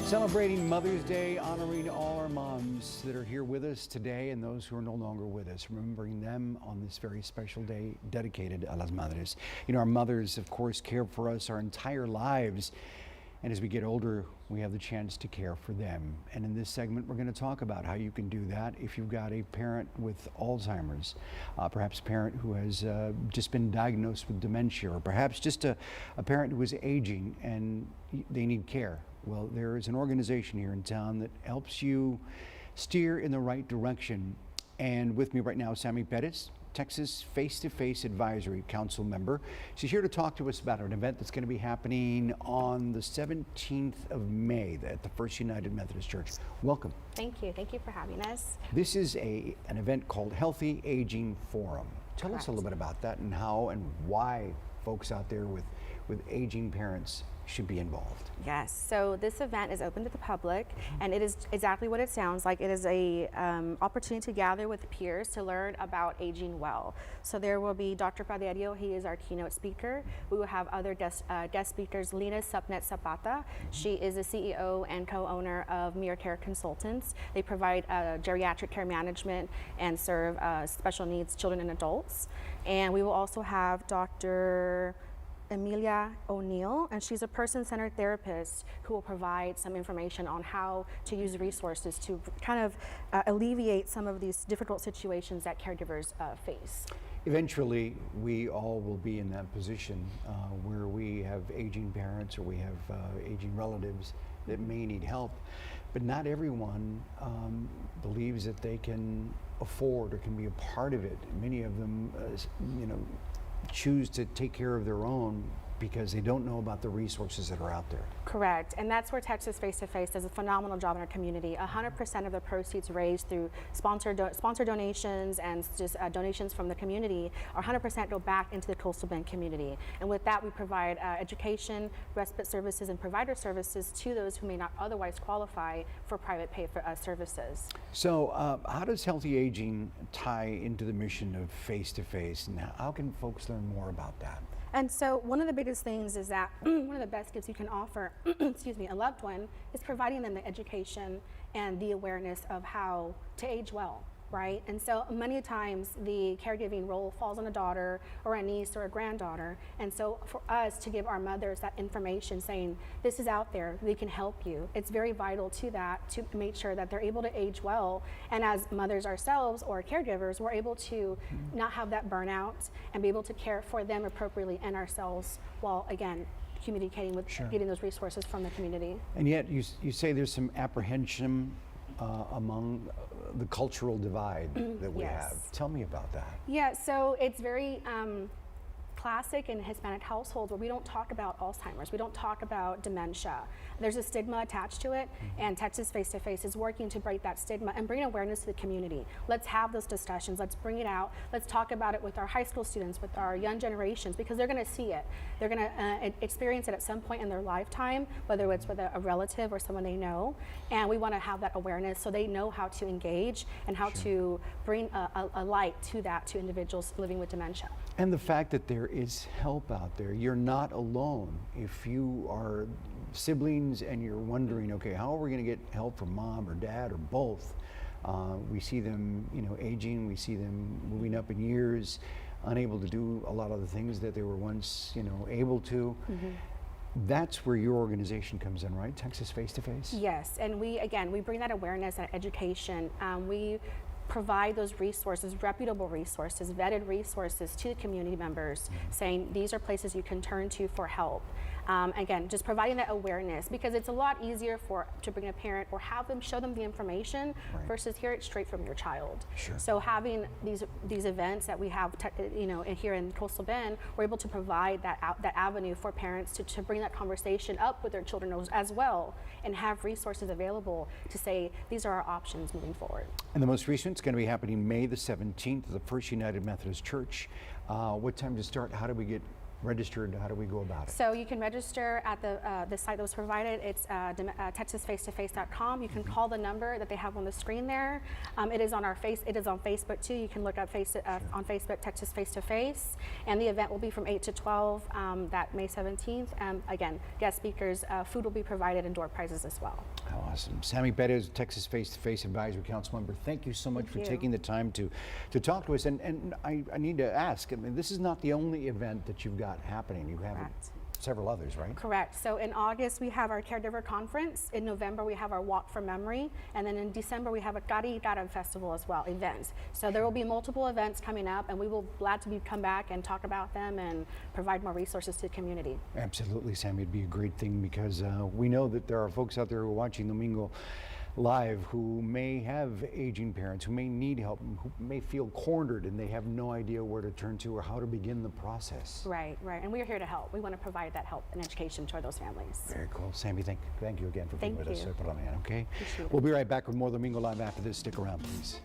Celebrating Mother's Day, honoring all our moms that are here with us today and those who are no longer with us, remembering them on this very special day dedicated a las madres. You know, our mothers, of course, care for us our entire lives. And as we get older, we have the chance to care for them. And in this segment, we're going to talk about how you can do that if you've got a parent with Alzheimer's, perhaps a parent who has just been diagnosed with dementia, or perhaps just a parent who is aging and they need care. Well, there is an organization here in town that helps you steer in the right direction. And with me right now, Sammi Perez, Texas Face-to-Face Advisory Council member. She's here to talk to us about an event that's going to be happening on the 17th of May at the First United Methodist Church. Welcome. Thank you. Thank you for having us. This is an event called Healthy Aging Forum. Tell us a little bit about that and how and why folks out there with aging parents should be involved. Yes, so this event is open to the public, and it is exactly what it sounds like. It is a opportunity to gather with peers to learn about aging well. So there will be Dr. Paderio, he is our keynote speaker. We will have other guest speakers, Lina Supnet Zapata. She is the CEO and co-owner of Mere Care Consultants. They provide geriatric care management and serve special needs children and adults. And we will also have Dr. Emilia O'Neill, and she's a person-centered therapist who will provide some information on how to use resources to kind of alleviate some of these difficult situations that caregivers face. Eventually, we all will be in that position where we have aging parents or we have aging relatives that may need help, but not everyone believes that they can afford or can be a part of it. Many of them, choose to take care of their own because they don't know about the resources that are out there. Correct, and that's where Texas Face-to-Face does a phenomenal job in our community. 100% of the proceeds raised through sponsor donations and just donations from the community are 100% go back into the Coastal Bend community. And with that, we provide education, respite services, and provider services to those who may not otherwise qualify for private pay for services. So how does healthy aging tie into the mission of Face-to-Face, and how can folks learn more about that? And so one of the biggest things is that one of the best gifts you can offer, excuse me, a loved one is providing them the education and the awareness of how to age well, right? And so many times the caregiving role falls on a daughter or a niece or a granddaughter. And so for us to give our mothers that information saying, this is out there, we can help you. It's very vital to that, to make sure that they're able to age well. And as mothers ourselves or caregivers, we're able to not have that burnout and be able to care for them appropriately and ourselves while, again, communicating with getting those resources from the community. And yet you say there's some apprehension among the cultural divide that we have. Tell me about that. Yeah, so it's very classic in Hispanic households where we don't talk about Alzheimer's, we don't talk about dementia. There's a stigma attached to it, and Texas Face-to-Face is working to break that stigma and bring awareness to the community. Let's have those discussions, let's bring it out, let's talk about it with our high school students, with our young generations, because they're gonna see it. They're gonna experience it at some point in their lifetime, whether it's with a relative or someone they know, and we wanna have that awareness so they know how to engage and how to bring a light to that to individuals living with dementia. And the fact that there is help out there. You're not alone. If you are siblings and you're wondering, okay, how are we going to get help from mom or dad or both? We see them, aging. We see them moving up in years, unable to do a lot of the things that they were once, able to. That's where your organization comes in, right? Texas Face-to-Face? Yes, and we bring that awareness and education. We provide those resources, reputable resources, vetted resources to the community members, saying these are places you can turn to for help. Again, just providing that awareness, because it's a lot easier to bring a parent or have them show them the information versus hear it straight from your child. So having these events that we have, here in Coastal Bend, we're able to provide that avenue for parents to bring that conversation up with their children as well, and have resources available to say these are our options moving forward. And the most recent is going to be happening May the 17th at the First United Methodist Church. What time to start? How do we get registered, how do we go about it? So you can register at the site that was provided. It's texasfacetoface.com. You can call the number that they have on the screen there. It is on It is on Facebook too. You can look up on Facebook, Texas Face to Face, and the event will be from 8 to 12 that May 17th. Again, guest speakers, food will be provided, and door prizes as well. How awesome. Sammi Perez, Texas Face to Face Advisory Council member, thank you so much for taking the time to talk to us. And I need to ask, I mean, this is not the only event that you've got happening. You have several others, right? Correct. So in August, we have our caregiver conference. In November, we have our Walk for Memory. And then in December, we have a Kari Festival as well, events. So there will be multiple events coming up, and we will glad to come back and talk about them and provide more resources to the community. Absolutely, Sammi. It'd be a great thing because we know that there are folks out there who are watching Domingo Live who may have aging parents, who may need help, who may feel cornered and they have no idea where to turn to or how to begin the process. Right, right. And we are here to help. We want to provide that help and education to those families. Very cool. Sammi, thank you again for being with us. Thank you. Okay? Appreciate it. We'll be right back with more Domingo Live after this. Stick around, please.